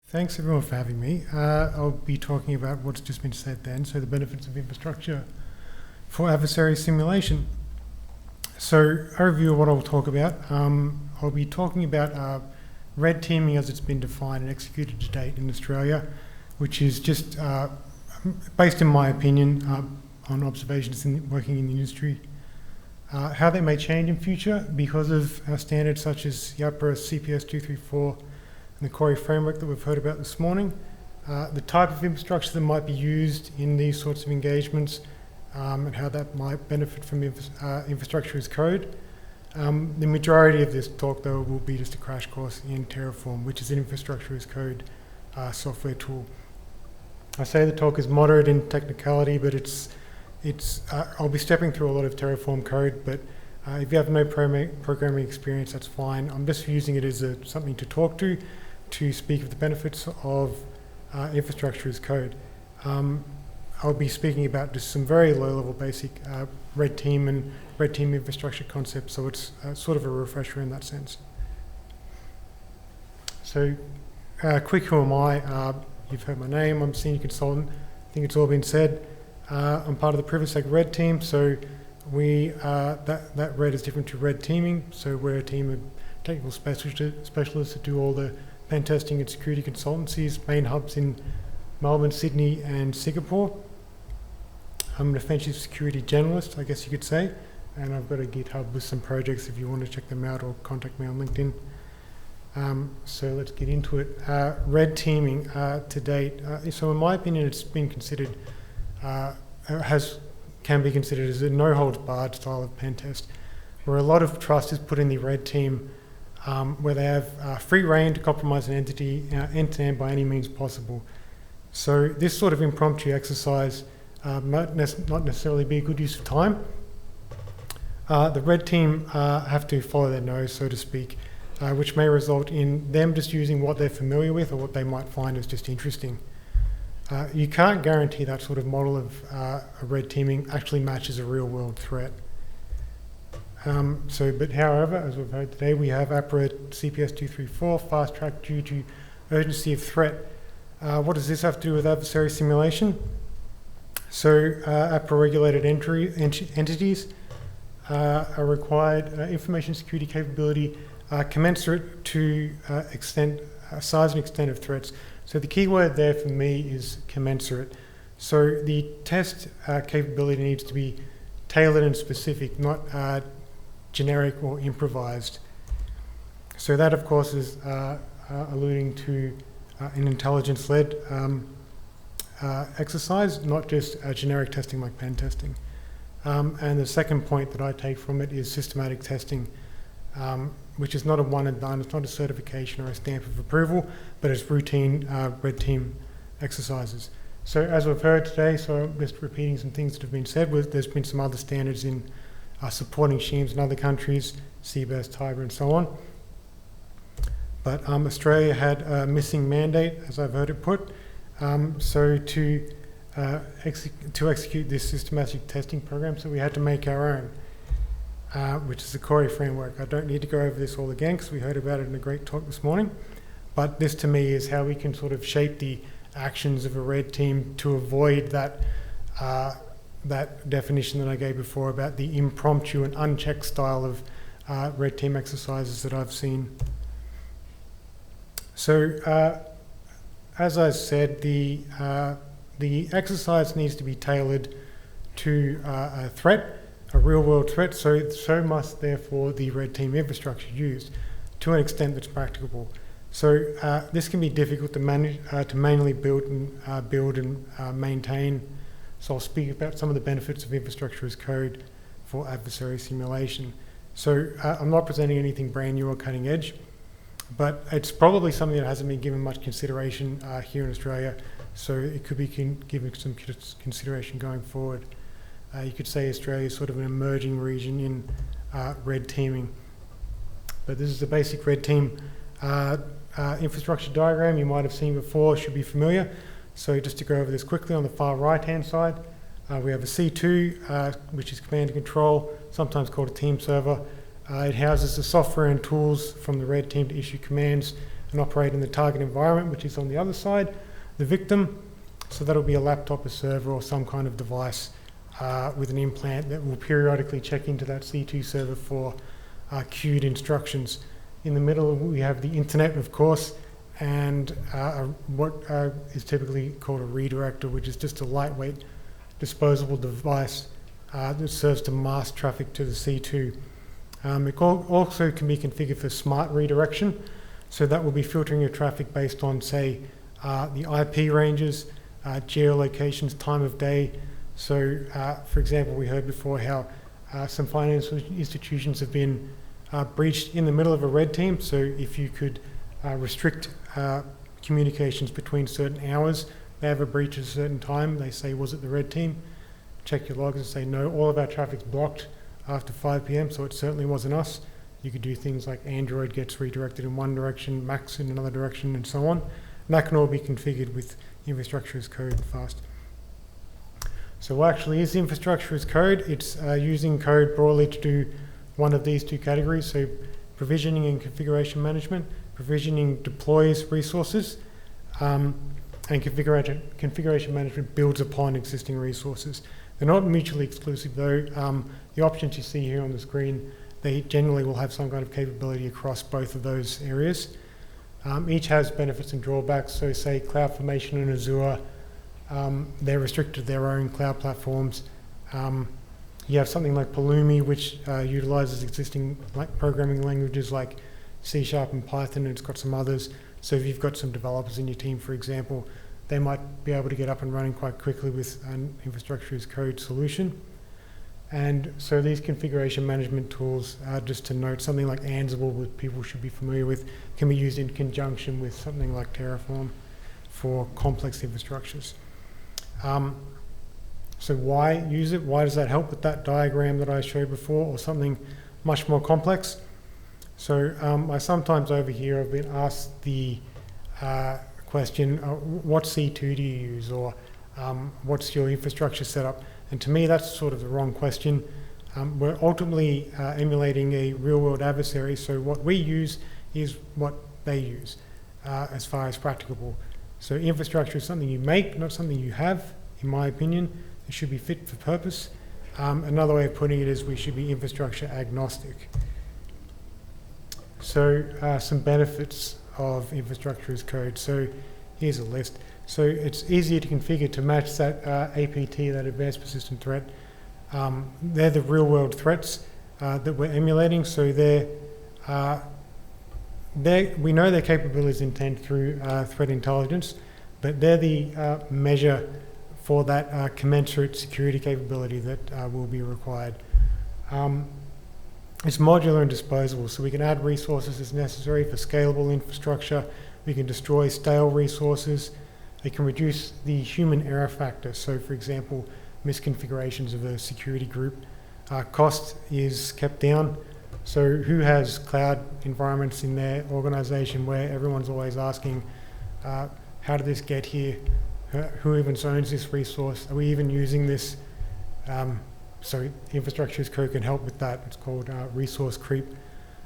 Thanks everyone for having me. I'll be talking about what's just been said then, so the benefits of infrastructure for adversary simulation. So overview of what I'll talk about. I'll be talking about red teaming as it's been defined and executed to date in Australia, which is just based in my opinion on observations working in the industry. How they may change in future because of standards such as the APRA CPS 234 and the CORE framework that we've heard about this morning, the type of infrastructure that might be used in these sorts of engagements, and how that might benefit from infrastructure as code. The majority of this talk, though, will be just a crash course in Terraform, which is an infrastructure as code software tool. I say the talk is moderate in technicality, but I'll be stepping through a lot of Terraform code, but if you have no programming experience, that's fine. I'm just using it as something to talk to speak of the benefits of infrastructure as code. I'll be speaking about just some very low-level basic red team and red team infrastructure concepts, so it's sort of a refresher in that sense. So, quick who am I? You've heard my name, I'm a senior consultant. I think it's all been said. I'm part of the Privasec red team, so that red is different to red teaming, so we're a team of technical specialists that do all the pen testing and security consultancies, main hubs in Melbourne, Sydney and Singapore. I'm an offensive security generalist, I guess you could say, and I've got a GitHub with some projects if you want to check them out or contact me on LinkedIn. So let's get into it. Red teaming to date. So in my opinion, it's been considered, can be considered as a no-holds-barred style of pen test, where a lot of trust is put in the red team, where they have free reign to compromise an entity end-to-end by any means possible. So this sort of impromptu exercise might not necessarily be a good use of time. The red team have to follow their nose, so to speak, which may result in them just using what they're familiar with or what they might find as just interesting. You can't guarantee that sort of model of red teaming actually matches a real-world threat. But however, as we've heard today, we have APRA CPS 234, fast track due to urgency of threat. What does this have to do with adversary simulation? So APRA regulated entities are required information security capability commensurate to size and extent of threats. So the key word there for me is commensurate. So the test capability needs to be tailored and specific, not generic or improvised. So that, of course, is alluding to an intelligence-led exercise, not just generic testing like pen testing. And the second point that I take from it is systematic testing, which is not a one and done, it's not a certification or a stamp of approval, but it's routine red team exercises. So as we've heard today, so I'm just repeating some things that have been said, there's been some other standards in supporting schemes in other countries, CBEST, TIBER and so on. But Australia had a missing mandate, as I've heard it put, so to execute this systematic testing program, so we had to make our own, which is the CORE framework. I don't need to go over this all again because we heard about it in a great talk this morning, but this to me is how we can sort of shape the actions of a red team to avoid that definition that I gave before about the impromptu and unchecked style of red team exercises that I've seen. So as I said, the exercise needs to be tailored to a threat, a real-world threat, so must therefore the red team infrastructure used to an extent that's practicable. So this can be difficult to manage, to manually build and maintain. So I'll speak about some of the benefits of infrastructure as code for adversary simulation. So I'm not presenting anything brand new or cutting edge, but it's probably something that hasn't been given much consideration here in Australia, so it could be given some consideration going forward. You could say Australia is sort of an emerging region in red teaming. But this is the basic red team infrastructure diagram you might have seen before, should be familiar. So just to go over this quickly, on the far right-hand side, we have a C2, which is command and control, sometimes called a team server. It houses the software and tools from the red team to issue commands and operate in the target environment, which is on the other side, the victim. So that'll be a laptop, a server, or some kind of device with an implant that will periodically check into that C2 server for queued instructions. In the middle, we have the internet, of course, and what is typically called a redirector, which is just a lightweight disposable device that serves to mask traffic to the C2. It also can be configured for smart redirection, so that will be filtering your traffic based on, say, the IP ranges, geolocations, time of day. So, for example, we heard before how some financial institutions have been breached in the middle of a red team. So if you could restrict communications between certain hours, they have a breach at a certain time, they say, was it the red team? Check your logs and say, no, all of our traffic's blocked after 5 p.m, so it certainly wasn't us. You could do things like Android gets redirected in one direction, Macs in another direction, and so on. And that can all be configured with infrastructure as code fast. So what actually is infrastructure as code? It's using code broadly to do one of these two categories. So provisioning and configuration management. Provisioning deploys resources, and configuration management builds upon existing resources. They're not mutually exclusive though. The options you see here on the screen, they generally will have some kind of capability across both of those areas. Each has benefits and drawbacks. So say CloudFormation and Azure, they're restricted to their own cloud platforms. You have something like Pulumi, which utilizes existing programming languages like C# and Python, and it's got some others. So if you've got some developers in your team, for example, they might be able to get up and running quite quickly with an infrastructure as code solution. And so these configuration management tools, just to note, something like Ansible, which people should be familiar with, can be used in conjunction with something like Terraform for complex infrastructures. So why use it? Why does that help with that diagram that I showed before, or something much more complex? So I sometimes over here I've been asked the question, what C2 do you use, or what's your infrastructure setup? And to me that's sort of the wrong question. We're ultimately emulating a real-world adversary, so what we use is what they use as far as practicable. So infrastructure is something you make, not something you have, in my opinion. It should be fit for purpose. Another way of putting it is we should be infrastructure agnostic. So some benefits of infrastructure as code. So here's a list. So it's easier to configure to match that APT, that advanced persistent threat. They're the real world threats that we're emulating. So we know their capabilities intend through threat intelligence, but they're the measure for that commensurate security capability that will be required. It's modular and disposable, so we can add resources as necessary for scalable infrastructure. We can destroy stale resources. They can reduce the human error factor. So for example, misconfigurations of a security group. Cost is kept down. So who has cloud environments in their organization where everyone's always asking, how did this get here? Who even owns this resource? Are we even using this? So infrastructure as code can help with that. It's called resource creep.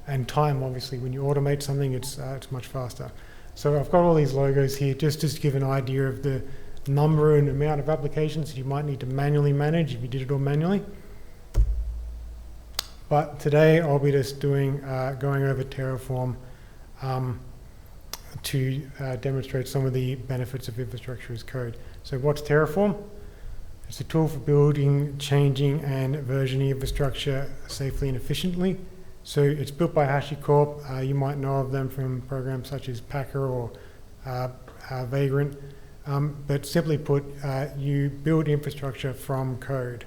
And time, obviously, when you automate something, it's much faster. So I've got all these logos here just to give an idea of the number and amount of applications you might need to manually manage if you did it all manually. But today I'll be just going over Terraform to demonstrate some of the benefits of infrastructure as code. So what's Terraform? It's a tool for building, changing, and versioning infrastructure safely and efficiently. So it's built by Hashicorp. You might know of them from programs such as Packer or Vagrant. But simply put, you build infrastructure from code.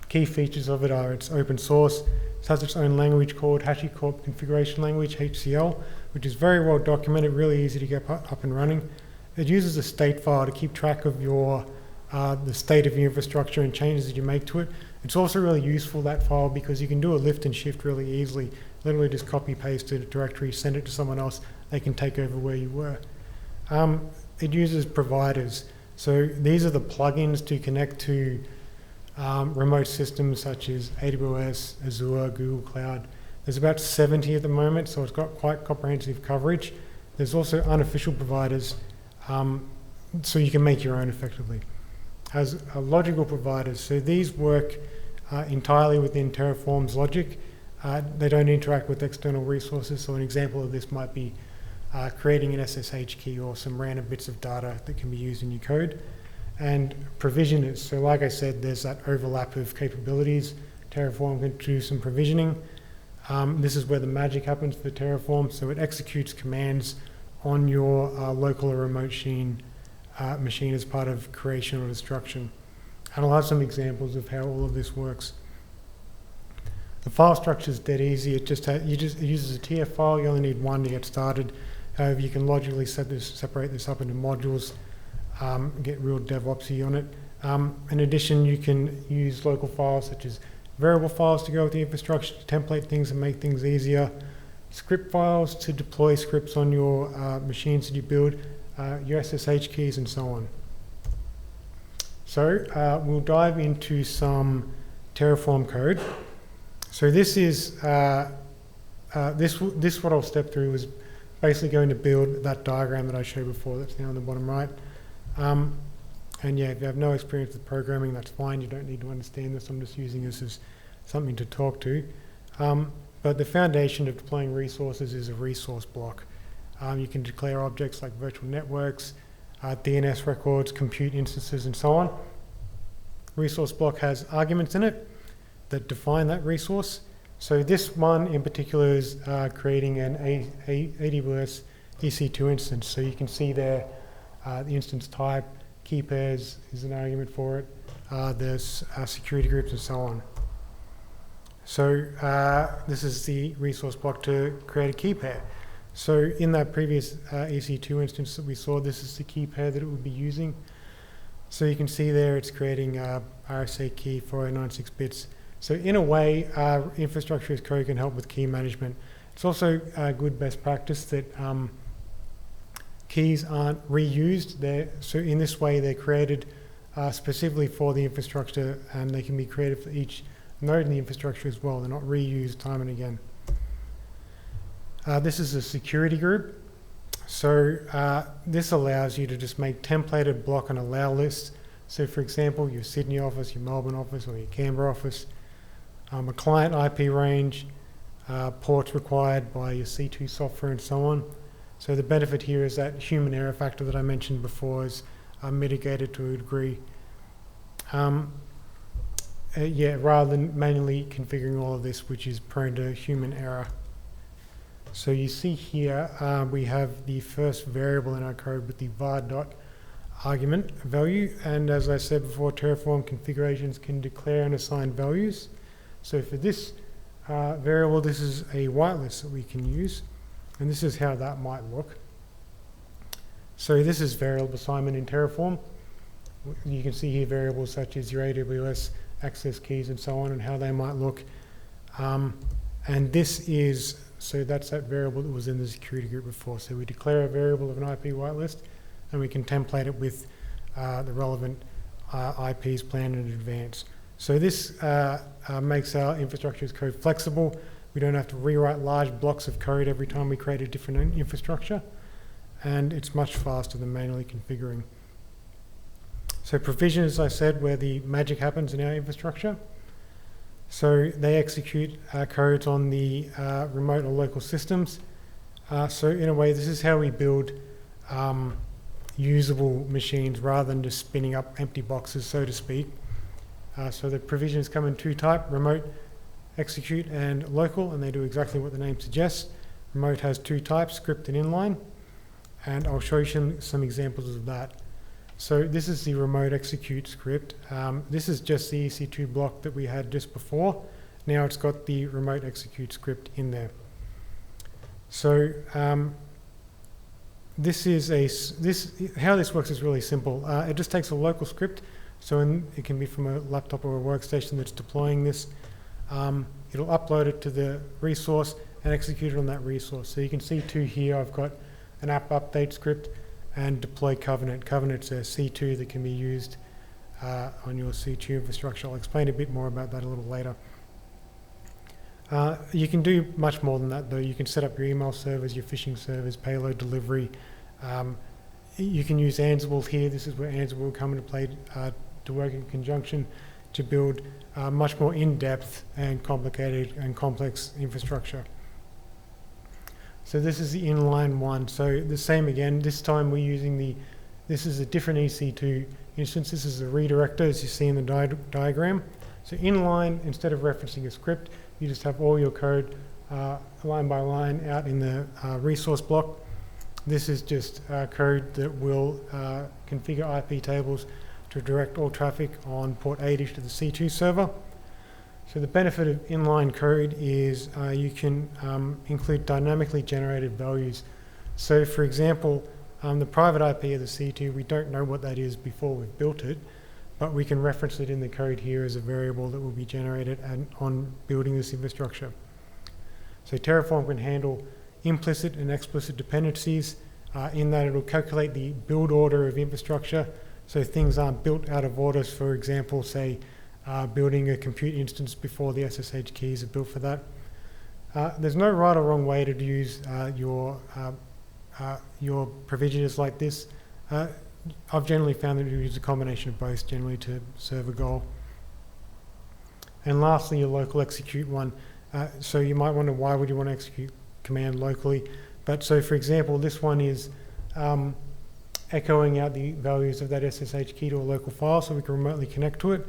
Key features of it are it's open source. It has its own language called Hashicorp Configuration Language, HCL, which is very well documented, really easy to get up and running. It uses a state file to keep track of your the state of your infrastructure and changes that you make to it. It's also really useful, that file, because you can do a lift and shift really easily. Literally just copy paste a directory, send it to someone else, they can take over where you were. It uses providers. So these are the plugins to connect to remote systems such as AWS, Azure, Google Cloud. There's about 70 at the moment, so it's got quite comprehensive coverage. There's also unofficial providers, so you can make your own effectively. As logical providers, so these work entirely within Terraform's logic. They don't interact with external resources, so an example of this might be creating an SSH key or some random bits of data that can be used in your code. And provisioners, so like I said, there's that overlap of capabilities. Terraform can do some provisioning. This is where the magic happens for Terraform, so it executes commands on your local or remote machine as part of creation or destruction. And I'll have some examples of how all of this works. The file structure is dead easy. It uses a TF file. You only need one to get started. However, you can logically separate this up into modules, get real DevOpsy on it. In addition, you can use local files such as variable files to go with the infrastructure to template things and make things easier. Script files to deploy scripts on your machines that you build, your SSH keys, and so on. So we'll dive into some Terraform code. So this is this what I'll step through is basically going to build that diagram that I showed before. That's down on the bottom right. And yeah, if you have no experience with programming, that's fine. You don't need to understand this. I'm just using this as something to talk to. But the foundation of deploying resources is a resource block. You can declare objects like virtual networks, DNS records, compute instances, and so on. Resource block has arguments in it that define that resource. So this one in particular is creating an AWS EC2 instance. So you can see there the instance type, key pairs is an argument for it. There's security groups and so on. So this is the resource block to create a key pair. So in that previous EC2 instance that we saw, this is the key pair that it would be using. So you can see there it's creating RSA key 4096 bits. So in a way, infrastructure as code can help with key management. It's also a good best practice that keys aren't reused. So in this way, they're created specifically for the infrastructure, and they can be created for each node in the infrastructure as well. They're not reused time and again. This is a security group. So this allows you to just make templated block and allow lists. So for example, your Sydney office, your Melbourne office, or your Canberra office, a client IP range, ports required by your C2 software, and so on. So the benefit here is that human error factor that I mentioned before is mitigated to a degree. Yeah, rather than manually configuring all of this, which is prone to human error. So you see here, we have the first variable in our code with the var.argument value. And as I said before, Terraform configurations can declare and assign values. So for this variable, this is a whitelist that we can use. And this is how that might look. So this is variable assignment in Terraform. You can see here variables such as your AWS access keys and so on, and how they might look. And this is, so that's that variable that was in the security group before. So we declare a variable of an IP whitelist, and we can template it with the relevant IPs planned in advance. So this makes our infrastructure as code flexible. We don't have to rewrite large blocks of code every time we create a different infrastructure, and it's much faster than manually configuring. So provision, as I said, where the magic happens in our infrastructure. So they execute codes on the remote or local systems. So in a way, this is how we build usable machines rather than just spinning up empty boxes, so to speak. So the provisions come in two types, remote, execute, and local, and they do exactly what the name suggests. Remote has two types, script and inline, and I'll show you some examples of that. So this is the remote execute script. This is just the EC2 block that we had just before. Now it's got the remote execute script in there. So how this works is really simple. It just takes a local script. So it can be from a laptop or a workstation that's deploying this. It'll upload it to the resource and execute it on that resource. So you can see too here, I've got an app update script and deploy Covenant. Covenant's a C2 that can be used on your C2 infrastructure. I'll explain a bit more about that a little later. You can do much more than that, though. You can set up your email servers, your phishing servers, payload delivery. You can use Ansible here. This is where Ansible will come into play to work in conjunction to build much more in-depth and complicated and complex infrastructure. So this is the inline one. So the same again. This time we're using this is a different EC2 instance. This is a redirector, as you see in the diagram. So inline, instead of referencing a script, you just have all your code line by line out in the resource block. This is just code that will configure IP tables to direct all traffic on port 80 to the C2 server. So the benefit of inline code is you can include dynamically generated values. So for example, the private IP of the C2, we don't know what that is before we've built it, but we can reference it in the code here as a variable that will be generated on building this infrastructure. So Terraform can handle implicit and explicit dependencies in that it will calculate the build order of infrastructure. So things aren't built out of order. For example, say building a compute instance before the SSH keys are built for that. There's no right or wrong way to use your provisioners like this. I've generally found that you use a combination of both generally to serve a goal. And lastly, your local execute one. So you might wonder, why would you want to execute command locally? But so for example, this one is echoing out the values of that SSH key to a local file so we can remotely connect to it.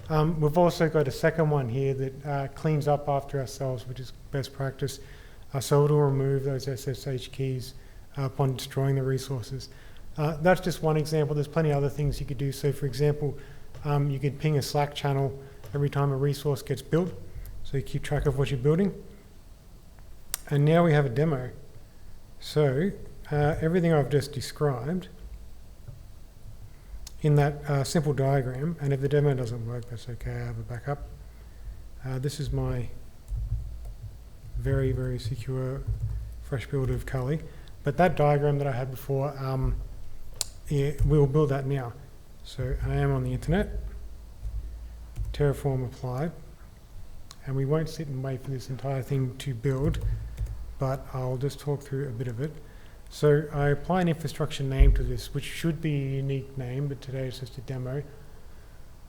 We've also got a second one here that cleans up after ourselves, which is best practice. So it'll remove those SSH keys upon destroying the resources. That's just one example. There's plenty of other things you could do. So for example, you could ping a Slack channel every time a resource gets built, so you keep track of what you're building. And now we have a demo. So everything I've just described in that simple diagram, and if the demo doesn't work, that's okay, I have a backup. This is my very, very secure fresh build of Kali. But that diagram that I had before, we'll build that now. So I am on the internet, Terraform applied, and we won't sit and wait for this entire thing to build, but I'll just talk through a bit of it. So I apply an infrastructure name to this, which should be a unique name, but today it's just a demo.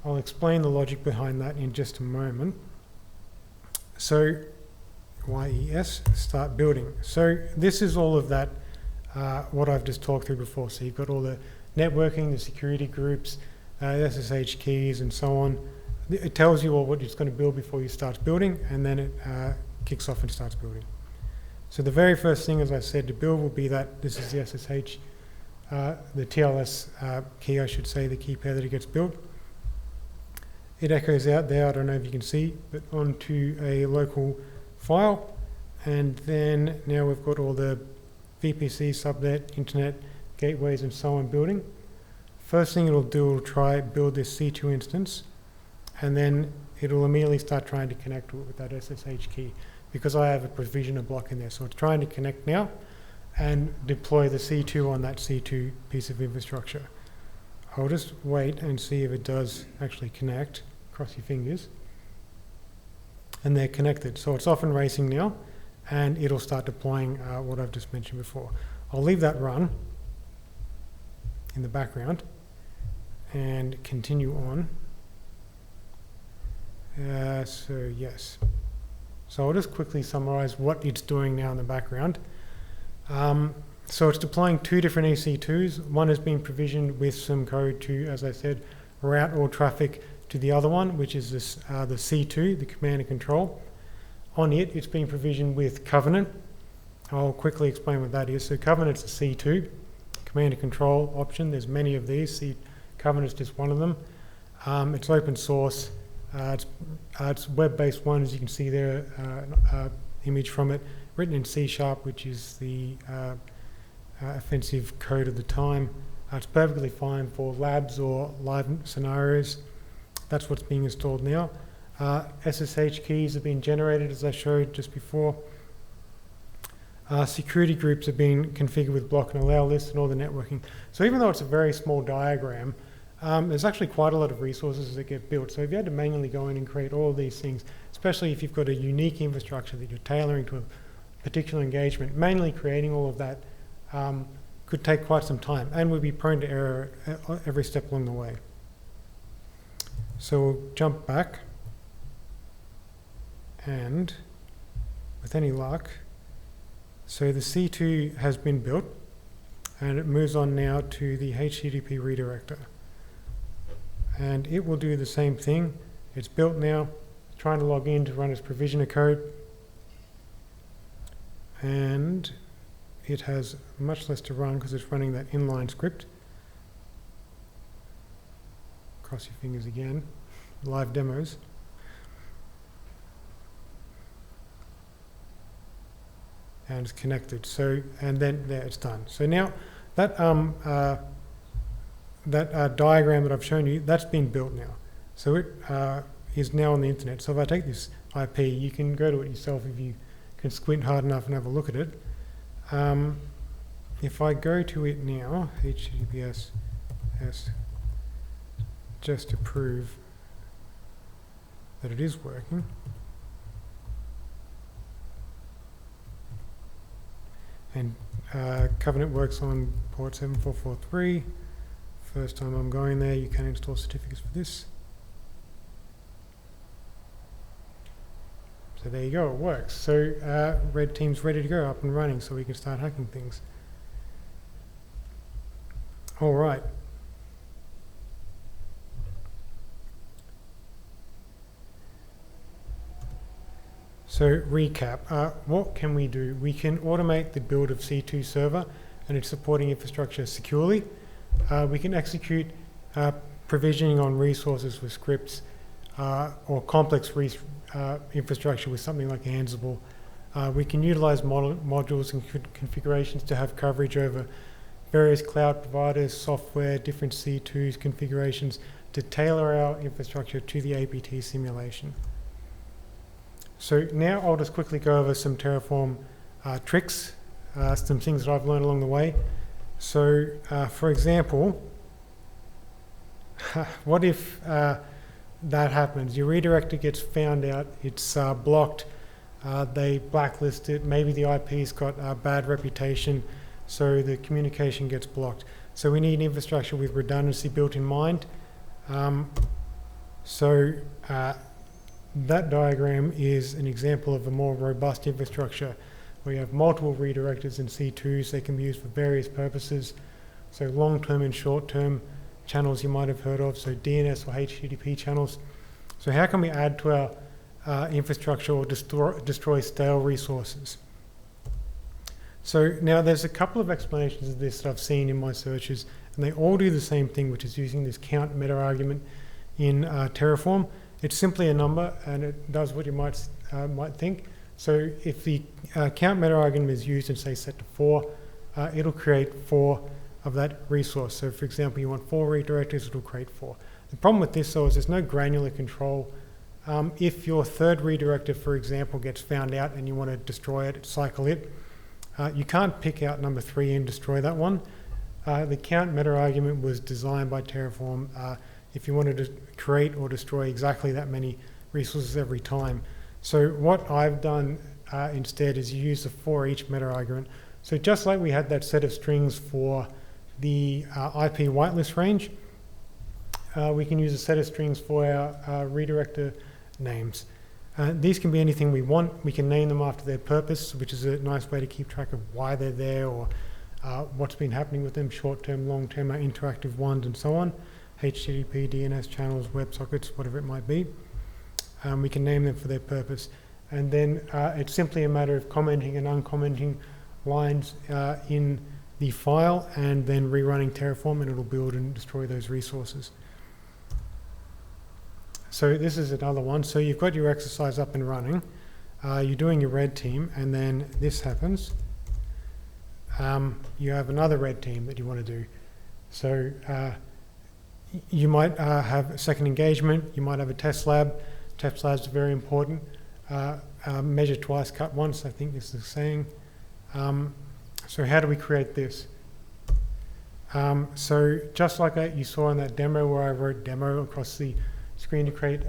I'll explain the logic behind that in just a moment. So YES, start building. So this is all of that, what I've just talked through before. So you've got all the networking, the security groups, SSH keys, and so on. It tells you all what it's going to build before you start building, and then it kicks off and starts building. So the very first thing, as I said, to build will be that this is the SSH, the TLS key, I should say, the key pair that it gets built. It echoes out there, I don't know if you can see, but onto a local file. And then now we've got all the VPC, subnet, internet, gateways, and so on building. First thing it'll do, it'll try build this C2 instance, and then it'll immediately start trying to connect to it with that SSH key, because I have a provisioner block in there. So it's trying to connect now and deploy the C2 on that C2 piece of infrastructure. I'll just wait and see if it does actually connect. Cross your fingers. And they're connected. So it's off and racing now, and it'll start deploying what I've just mentioned before. I'll leave that run in the background and continue on. So yes. So I'll just quickly summarize what it's doing now in the background. So it's deploying two different EC2s. One has been provisioned with some code to, as I said, route all traffic to the other one, which is this, the C2, the command and control. On it, it's been provisioned with Covenant. I'll quickly explain what that is. So Covenant's a C2, command and control option. There's many of these. Covenant's just one of them. It's open source. It's web-based one, as you can see there, image from it, written in C#, which is the offensive code of the time. It's perfectly fine for labs or live scenarios. That's what's being installed now. SSH keys have been generated, as I showed just before. Security groups have been configured with block and allow lists and all the networking. So even though it's a very small diagram, there's actually quite a lot of resources that get built. So if you had to manually go in and create all of these things, it's especially if you've got a unique infrastructure that you're tailoring to a particular engagement. Mainly creating all of that could take quite some time and would be prone to error at every step along the way. So we'll jump back, and with any luck, so the C2 has been built, and it moves on now to the HTTP redirector. And it will do the same thing. It's built now, trying to log in to run its provisioner code, and it has much less to run because it's running that inline script. Cross your fingers again. Live demos. And it's connected. So, and then there, it's done. So now that diagram that I've shown you, that's been built now. So it is now on the internet. So if I take this IP, you can go to it yourself if you can squint hard enough and have a look at it. If I go to it now, HTTPS, just to prove that it is working. And Covenant works on port 7443. First time I'm going there, you can install certificates for this. So there you go, it works. So red team's ready to go, up and running, so we can start hacking things. All right. So recap, what can we do? We can automate the build of C2 server and its supporting infrastructure securely. We can execute provisioning on resources with scripts or complex infrastructure with something like Ansible. We can utilize modules and configurations to have coverage over various cloud providers, software, different C2s configurations to tailor our infrastructure to the APT simulation. So now I'll just quickly go over some Terraform tricks, some things that I've learned along the way. So for example, what if that happens? Your redirector gets found out, it's blocked, they blacklist it, maybe the IP's got a bad reputation, so the communication gets blocked. So we need infrastructure with redundancy built in mind. That diagram is an example of a more robust infrastructure where you have multiple redirectors in C2s. They can be used for various purposes. So long-term and short-term channels you might have heard of, so DNS or HTTP channels. So how can we add to our infrastructure or destroy stale resources? So now there's a couple of explanations of this that I've seen in my searches, and they all do the same thing, which is using this count meta argument in Terraform. It's simply a number, and it does what you might think. So if the count meta argument is used and say set to 4, it'll create 4 of that resource. So for example, you want 4 redirectors, it'll create 4. The problem with this though is there's no granular control. If your third redirector, for example, gets found out and you want to destroy it, cycle it, you can't pick out number 3 and destroy that one. The count meta argument was designed by Terraform if you wanted to create or destroy exactly that many resources every time. So what I've done instead is use the for each meta argument. So just like we had that set of strings for the IP whitelist range, we can use a set of strings for our redirector names. These can be anything we want. We can name them after their purpose, which is a nice way to keep track of why they're there or what's been happening with them, short-term, long-term, interactive ones, and so on. HTTP, DNS channels, WebSockets, whatever it might be. We can name them for their purpose. And then it's simply a matter of commenting and uncommenting lines in the file and then rerunning Terraform, and it'll build and destroy those resources. So this is another one. So you've got your exercise up and running. You're doing your red team, and then this happens. You have another red team that you want to do. So you might have a second engagement. You might have a test lab. Test labs are very important. Measure twice, cut once, I think this is saying. So how do we create this? So just like you saw in that demo where I wrote demo across the screen to create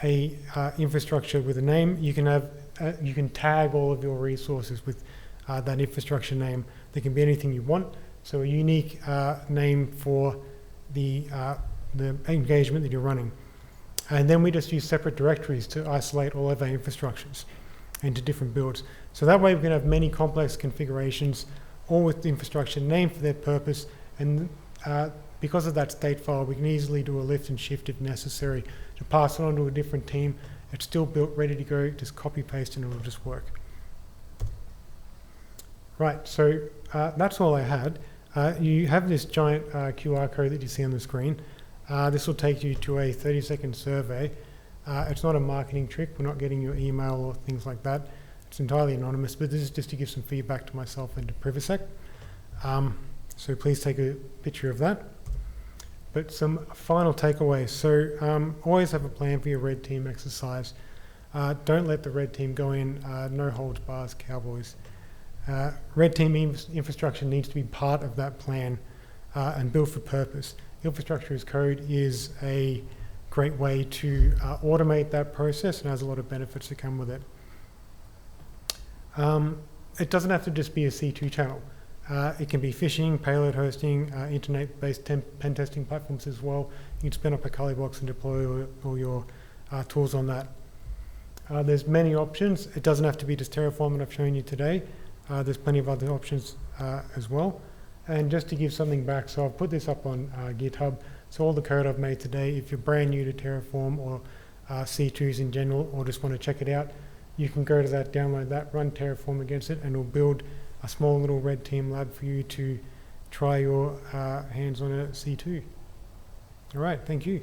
a infrastructure with a name, you can have you can tag all of your resources with that infrastructure name. There can be anything you want. So a unique name for the engagement that you're running. And then we just use separate directories to isolate all of our infrastructures into different builds. So that way we can have many complex configurations, all with the infrastructure named for their purpose. And because of that state file, we can easily do a lift and shift if necessary to pass it on to a different team. It's still built, ready to go, just copy paste and it'll just work. Right, so that's all I had. You have this giant QR code that you see on the screen. This will take you to a 30-second survey. It's not a marketing trick. We're not getting your email or things like that. It's entirely anonymous, but this is just to give some feedback to myself and to Privasec. So please take a picture of that. But some final takeaways. So always have a plan for your red team exercise. Don't let the red team go in, no holds bars, cowboys. Red team infrastructure needs to be part of that plan and built for purpose. Infrastructure as code is a great way to automate that process and has a lot of benefits that come with it. It doesn't have to just be a C2 channel. It can be phishing, payload hosting, internet-based pen testing platforms as well. You can spin up a Kali box and deploy all your tools on that. There's many options. It doesn't have to be just Terraform that I've shown you today. There's plenty of other options as well. And just to give something back, so I've put this up on GitHub. So all the code I've made today, if you're brand new to Terraform or C2s in general, or just want to check it out, you can go to that, download that, run Terraform against it, and it'll build a small little red team lab for you to try your hands on a C2. All right, thank you.